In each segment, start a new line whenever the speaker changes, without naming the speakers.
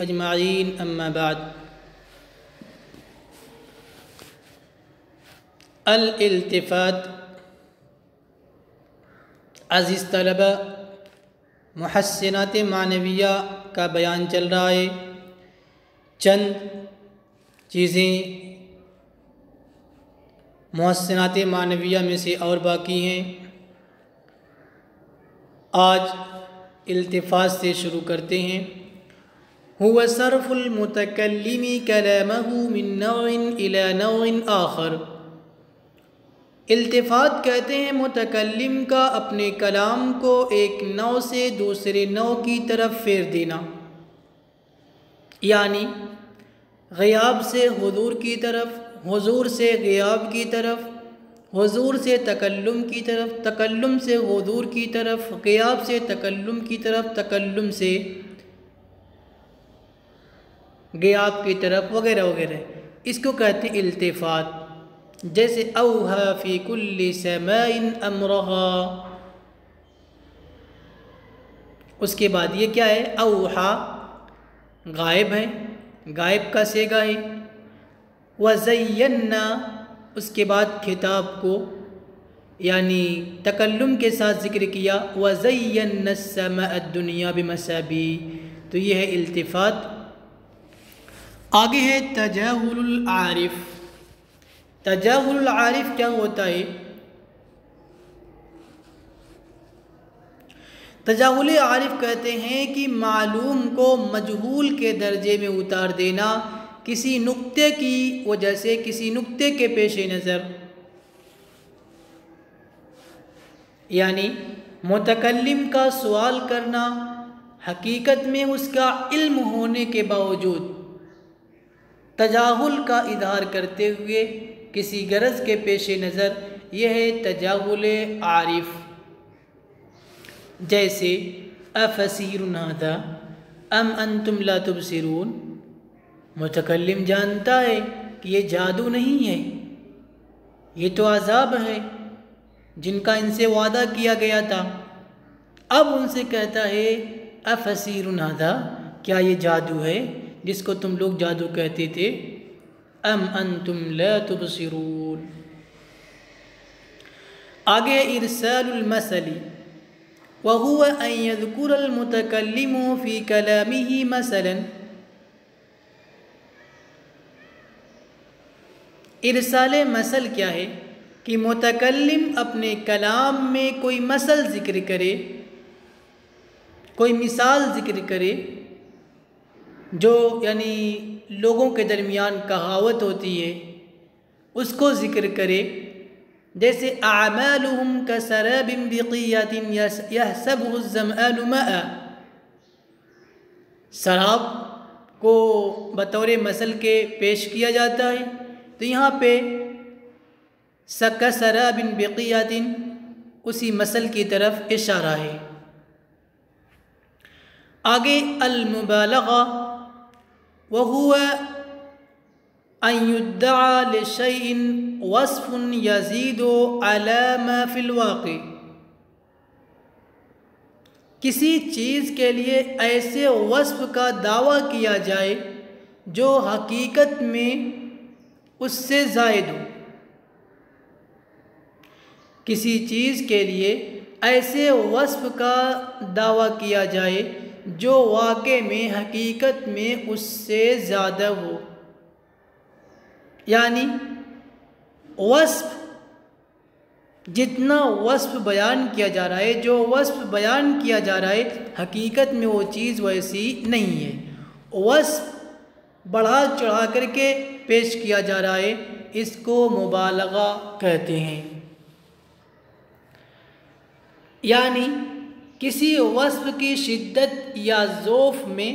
अजमाइन अम्मा बाद अल-इल्तिफ़ात। अज़ीज़ तलबा, मुहस्सिनात मानविया का बयान चल रहा है। चंद चीज़ें मुहस्सिनात मानविया में से और बाकी हैं। आज इल्तिफ़ात से शुरू करते हैं। हुवा सर्फ़ुल मुतकल्लिमी कलामहु मिन नौइन इला नौइन आखर। इल्तिफ़ात कहते हैं मुतकल्लिम का अपने कलाम को एक नौ से दूसरे नौ की तरफ फेर देना, यानी ग़ियाब से हुज़ूर की तरफ, हुज़ूर से ग़ियाब की तरफ, हुज़ूर से तकल्लुम की तरफ, तकल्लुम से हुज़ूर की तरफ, ग़ियाब से तकल्लुम की तरफ, तकल्लुम से ग़ियाब की तरफ, वगैरह वगैरह। इसको कहते हैं इल्तिफ़ात। जैसे औहा फ़ी कुल्ली समाइन अमरहा। उसके बाद ये क्या है? औहा गायब है, गायब का सेगा है। वज़य्यन्ना, उसके बाद खिताब को यानी तकल्लुम के साथ ज़िक्र किया। वज़य्यन्ना अस्समा अद्दुनिया बिमसाबी। तो ये है इल्तिफ़ात। आगे है तजाहुलुल आरिफ़। तजाहुलुल आरिफ़ क्या होता है? तजाहुल आरिफ़ कहते हैं कि मालूम को मजहूल के दर्जे में उतार देना किसी नुक्ते की वजह से, किसी नुक्ते के पेश नज़र। यानी मुतकल्लिम का सवाल करना हकीकत में उसका इल्म होने के बावजूद तजाहुल का इज़हार करते हुए किसी गरज के पेश नज़र, यह है तजाहुल आरिफ़। जैसे अफ़सीरुन हाज़ा अम अंतुम ला तुबसिरून। मुतकल्लिम जानता है कि ये जादू नहीं है, ये तो अज़ाब है जिनका इनसे वादा किया गया था। अब उनसे कहता है अफ़सीरुन हाज़ा, क्या ये जादू है जिसको तुम लोग जादू कहते थे? अम अंतुम ला तुबसिरून। आगे इरसालुल मसली वहुवा अन यज़कुरल मुतकल्लिमु फ़ी कलामिही मसलन। इरसाल मसल क्या है? कि मुतकल्लिम अपने कलाम में कोई मसल ज़िक्र करे, कोई मिसाल ज़िक्र करे, जो यानी लोगों के दरमियान कहावत होती है, उसको ज़िक्र करे। जैसे आमालुहुम कसराबिन बिक़ियतिन यहसबुहु ज़मआनु मा'a। शराब को बतौर मसल के पेश किया जाता है, तो यहाँ पे कसराबिन बिक़ियतिन उसी मसल की तरफ इशारा है। आगे अल-मुबालग़ा वहुवा अन युद्दअ लिशैइन वस्फ़ुन यज़ीदु अला मा फ़िल वाक़ि। किसी चीज़ के लिए ऐसे वस्फ़ का दावा किया जाए जो हकीकत में उससे ज़ायद हो। किसी चीज़ के लिए ऐसे वस्फ़ का दावा किया जाए जो वाक़े में, हकीकत में उससे ज़्यादा हो। यानी वस्फ़, जितना वस्फ़ बयान किया जा रहा है, जो वस्फ़ बयान किया जा रहा है, हकीकत में वो चीज़ वैसी नहीं है। वस्फ़ बढ़ा चढ़ा करके पेश किया जा रहा है, इसको मुबालग़ा कहते हैं। यानी किसी वस्फ़ की शिद्दत या ज़ौफ़ में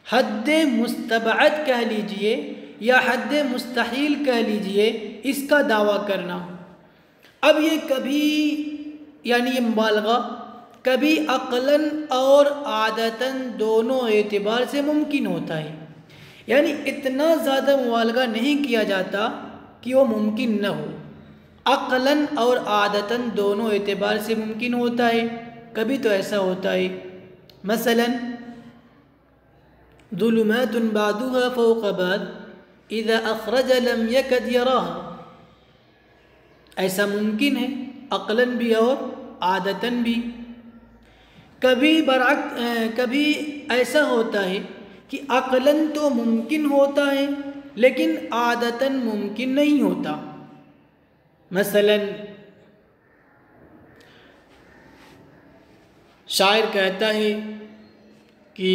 हद मुस्तबअद कह लीजिए या हद मुस्तहील कह लीजिए, इसका दावा करना। अब ये कभी यानी ये मुबालगा कभी अक़लन और आदतन दोनों एतबार से मुमकिन होता है, यानी इतना ज़्यादा मुबालगा नहीं किया जाता कि वो मुमकिन न हो। अक़लन और आदतन दोनों एतबार से मुमकिन होता है। कभी तो ऐसा होता है मसलन ज़ुलुमातुन बादुहा फ़ौक़ बाद इज़ा अख़रज लम यकद यराहा, ऐसा मुमकिन है अक़लन भी और आदतन भी। कभी ऐसा होता है कि अक़लन तो मुमकिन होता है लेकिन आदतन मुमकिन नहीं होता। मसलन शायर कहता है कि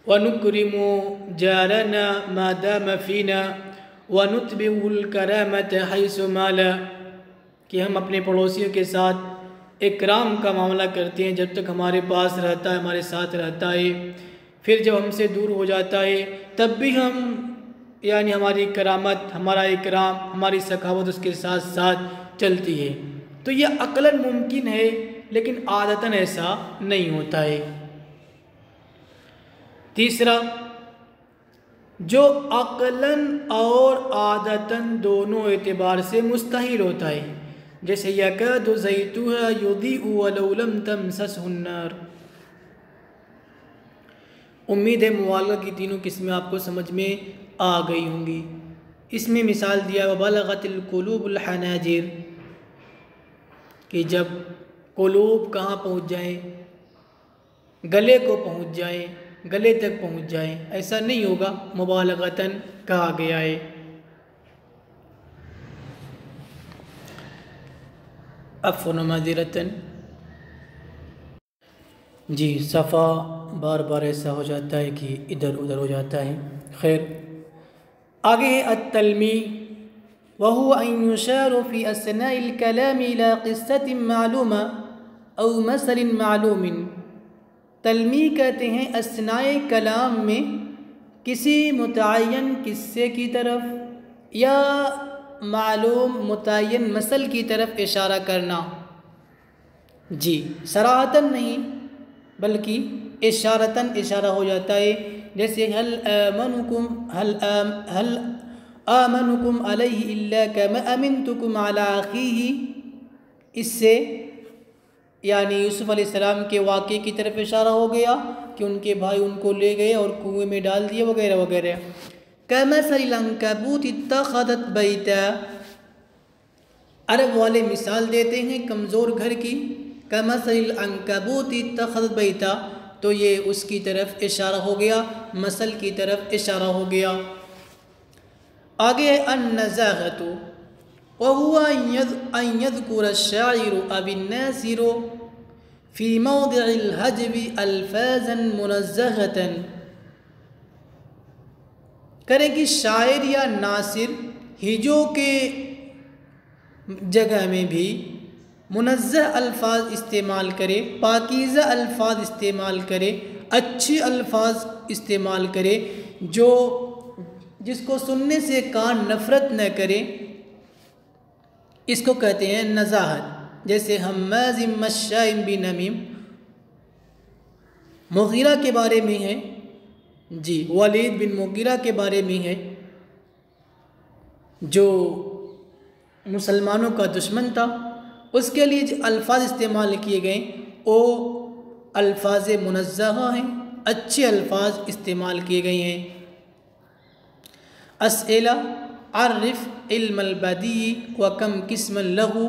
वनुक्रिमु जारना मा दाम फीना वनुतबिउल करामत हैसु माला, कि हम अपने पड़ोसियों के साथ इकराम का मामला करते हैं जब तक हमारे पास रहता है, हमारे साथ रहता है। फिर जब हमसे दूर हो जाता है तब भी हम यानी हमारी करामत, हमारा इकराम, हमारी सखावत उसके साथ साथ चलती है। तो यह अक़लन मुमकिन है लेकिन आदतन ऐसा नहीं होता है। तीसरा, जो अक़लन और आदतन दोनों एतबार से मुस्तहिल होता है, जैसे यकादु ज़ैतुहा युदीउ वलौ लम तमससहु अन्नार। उम्मीद है मुबालगा की तीनों किस्में आपको समझ में आ गई होंगी। इसमें मिसाल दिया वबलगतिल कुलूबुल हनाजिर, कि जब कुलूब कहाँ पहुँच जाए, गले को पहुँच जाए, गले तक पहुँच जाए, ऐसा नहीं होगा, मुबालगतन कहा गया है। अफ़्वन माज़िरतन, जी सफ़ा बार बार ऐसा हो जाता है कि इधर उधर हो जाता है। खैर, आगे है अत्तलमी वहुवा अन युशारु फ़ी असनाइल कलामी इला क़िस्सतिन मालूमा औ मसलिन मालूमिन। तलमी कहते हैं असनाए कलाम में किसी मुतय्यन किस्से की तरफ या मालूम मुतय्यन मसल की तरफ इशारा करना। जी, सराहतन नहीं बल्कि इशारतन इशारा हो जाता है। जैसे हल आमनुकुम अलैहि इल्ला कमा अमिनतुकुम अला अखीही, इससे यानी यूसुफ अलैहिस्सलाम के वाक़े की तरफ इशारा हो गया कि उनके भाई उनको ले गए और कुएं में डाल दिए वगैरह वगैरह। कमसलिल अन्कबूत इत्तख़ज़त बैता, अरब वाले मिसाल देते हैं कमज़ोर घर की। कमसलिल अन्कबूत इत्तख़ज़त बैता, तो ये उसकी तरफ इशारा हो गया, मसल की तरफ इशारा हो गया। आगे है अन्नज़ाग़तु वहुवा अन यज़कुर अश-शाइरु अबिन-नासिरु फ़ी मौदि'ल हज्वी अल्फ़ाज़न मुनज़्ज़हतन। करें कि शायर या नासिर हिजों के जगह में भी मुनज़्ज़ह अल्फाज इस्तेमाल करे, पाकीज़ा अल्फाज इस्तेमाल करे, अच्छे अल्फाज इस्तेमाल करे, जो जिसको सुनने से कान नफ़रत न करे, इसको कहते हैं नज़ाहत। जैसे हम्माज़िम मश्शाइम बिनमीम, मुग़ीरा के बारे में है, जी वलीद बिन मुग़ीरा के बारे में है, जो मुसलमानों का दुश्मन था। उसके लिए जो अल्फाज इस्तेमाल किए गए वो अल्फाज मुनज़्ज़हा हैं, अच्छे अल्फाज इस्तेमाल किए गए हैं। अस्इला आरिफ इल्मल बदी व कम किस्मन लहू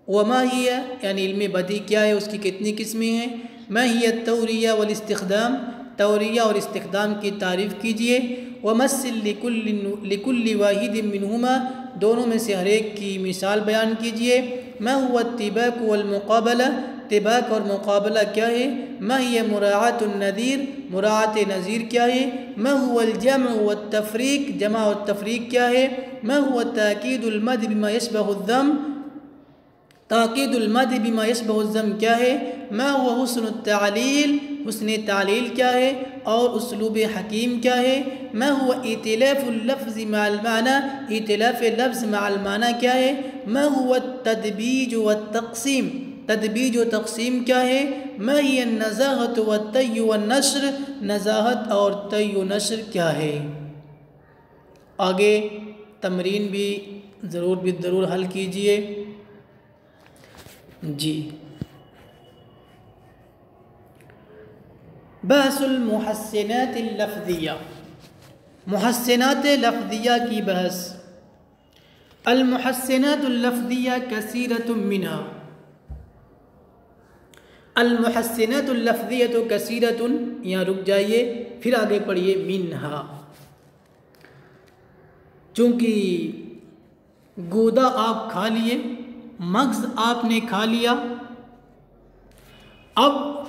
वमा हिया, यानी इल्म बदी क्या है, उसकी कितनी किस्में हैं। मा हिया तौरिया वल इस्तिख़दाम, तौरिया और इस्तिख़दाम की तारीफ़ कीजिए। वमस्सिल लिकुल्लि वाहिदिन मिनहुमा, दोनों में से हर एक की मिसाल बयान कीजिए। मा हुवा तिबाक वल मुक़ाबला, तिबाक और मुक़ाबला क्या है। मा हिया मुराअतुन नज़ीर, मुराअत नज़ीर क्या है। मा हुवल जम व तफ़रीक़, जमा और तफ़रीक़ क्या है। मा हुवा ताकीदुल मद बिमा यशबहु ज़म, ताकीदुल मद बिमा यशबहु ज़म क्या है। मा हुवा हुस्नुत तालील, हुस्न तालील क्या है और उसलूब हकीम क्या है। मा हुवा इतिलाफ़ुल लफ़्ज़ मअल माना, इतिलाफ़ लफ्ज़ मअल माना क्या है। मा हुवा तदबीज व तक़सीम, तदबीज व तक़सीम क्या है? मा हिय नज़ाहत व तय व नश्र, नज़ाहत और तय व नश्र क्या है? आगे तमरीन भी ज़रूर हल कीजिए जी। बहसुल मुहस्सिनात लफ्ज़िया, मुहस्सिनात लफ्ज़िया की बहस। अल मुहस्सिनात लफ्ज़िया कसीरतुम मिनहा, अल मुहस्सिनात लफ्ज़िया तो कसीरतुन, यहाँ रुक जाइए, फिर आगे पढ़िए मिनहा। चूँकि गूदा आप खा लिए, मग़ज़ आपने खा लिया, अब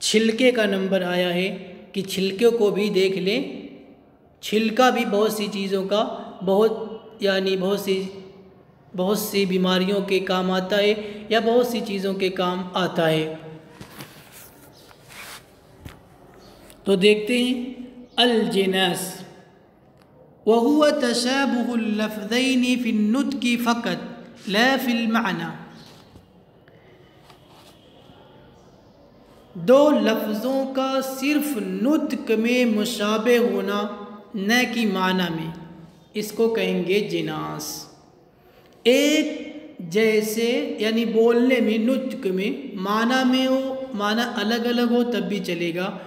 छिलके का नंबर आया है कि छिलके को भी देख लें। छिलका भी बहुत सी चीज़ों का बहुत सी बीमारियों के काम आता है या बहुत सी चीज़ों के काम आता है। तो देखते हैं अल जिनास व हुवा तशाबुहुल लफ्ज़ैनि फिन नुत्क़ि फ़क़त ला फ़िल माना, दो लफ्ज़ों का सिर्फ नुत्क़ में मुशाबे होना, न कि माना में, इसको कहेंगे जिनास। एक जैसे यानी बोलने में, नुत्क़ में, माना में हो, माना अलग अलग हो तब भी चलेगा,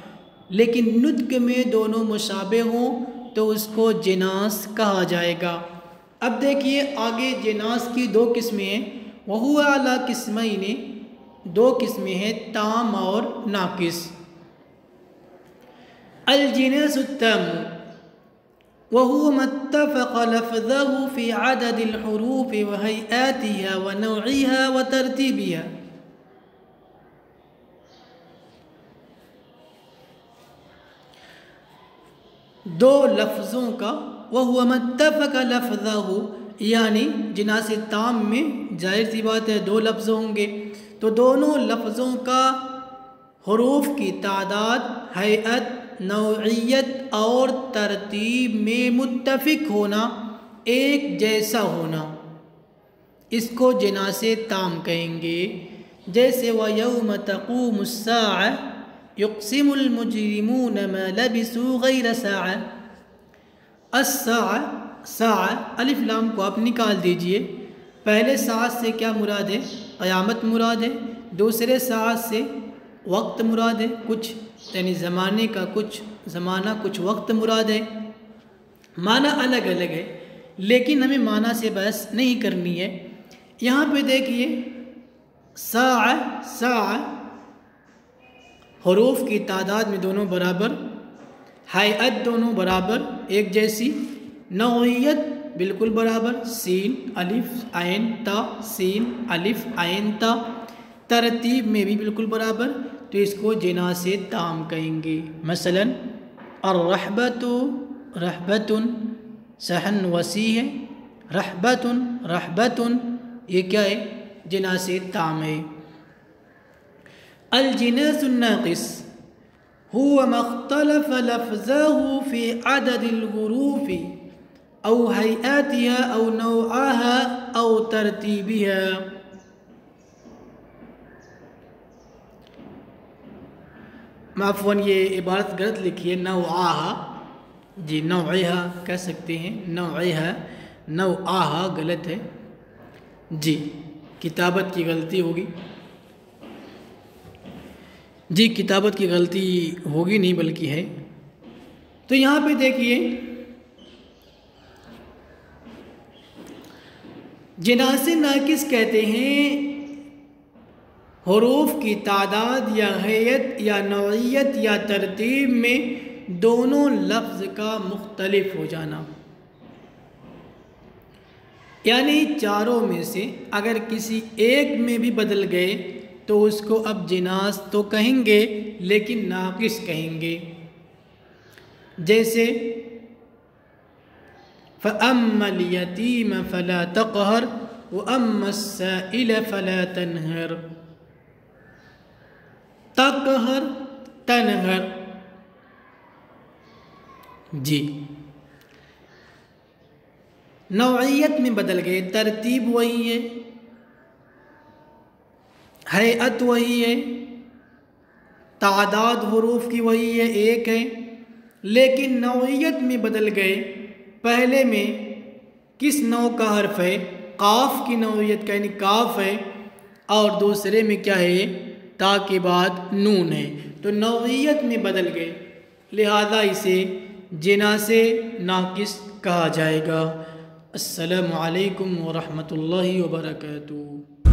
लेकिन नुत्क़ में दोनों मुशाबे हों तो उसको जिनास कहा जाएगा। अब देखिए आगे जिनास की दो किस्में हैं। वहुवा अला किस्मैनि, दो किस्में हैं, ताम और नाकिस। अल जिनासु ताम्मु वहुवा मत्तफ़क़ लफ़्ज़ुहु फ़ी अददिल हुरूफ़ व हैआतिहा व नौइहा व तरतीबिहा, दो लफ्ज़ों का, वहुवा मत्तफ़क़ लफ़्ज़ुहु, यानी जिनास ताम में जाहिर सी बात है दो लफ्ज़ होंगे, तो दोनों लफ्ज़ों का हुरूफ़ की तादाद, हैअत, नौइयत और तरतीब में मुत्तफ़िक होना, एक जैसा होना, इसको जिनासे ताम कहेंगे। जैसे व यौम तक़ूमुस्साअ युक़सिमुल मुजरिमून मा लबिसू गैर साअ, अस्साअ, साअ अलिफ लाम को आप निकाल दीजिए। पहले साअ से क्या मुराद है? क़यामत मुराद है। दूसरे साअ से वक्त मुराद है, कुछ यानी ज़माने का कुछ ज़माना, कुछ वक्त मुराद है। माना अलग अलग है, लेकिन हमें माना से बहस नहीं करनी है। यहाँ पे देखिए साअ, साअ हुरूफ की तादाद में दोनों बराबर, हैअत दोनों बराबर एक जैसी, नौइयत बिल्कुल बराबर, सीन अलिफ आइन ता, सीन अलिफ आइन ता, तरतीब में भी बिल्कुल बराबर, तो इसको जिनासे ताम कहेंगे। मसलन अर्रहबतु, रहबतुन सहन वसी है, रहबतुन, रहबतुन ये क्या है? जिनासे ताम है। अल जिनासुन नाक़िस हुवा मख्तलफ़ लफ़्ज़ुहु फ़ी अददिल हुरूफ़ि औ हैआतिहा औ नौआहा औ तरतीबिहा, माफ़वन ये इबारत गलत लिखी है, नौआहा जी, नौइहा कह सकते हैं, नौइहा, नौआहा गलत है जी, किताबत की गलती होगी जी, किताबत की गलती होगी नहीं बल्कि है। तो यहाँ पे देखिए जिनासे नाकिस कहते हैं हुरूफ की तादाद या हैयत या नौइयत या तरतीब में दोनों लफ्ज़ का मुख्तलिफ हो जाना, यानी चारों में से अगर किसी एक में भी बदल गए तो उसको अब जिनास तो कहेंगे लेकिन नाकिस कहेंगे। जैसे फ़अम्मल यतीम फ़ला तक़हर व अम्मस्साइल फ़ला तनहर, तक़हर तनहर जी। नौइयत में बदल गए, तरतीब वही है, हैअत वही है, तादाद हुरूफ की वही है, एक है, लेकिन नौइयत में बदल गए। पहले में किस नौ का हर्फ है? काफ की नौइयत का, यानी काफ है, और दूसरे में क्या है? ता के बाद नून है, तो नौइयत में बदल गए, लिहाजा इसे जिनासे नाकिस कहा जाएगा। अस्सलामु अलैकुम व रहमतुल्लाहि व बरकातुहू।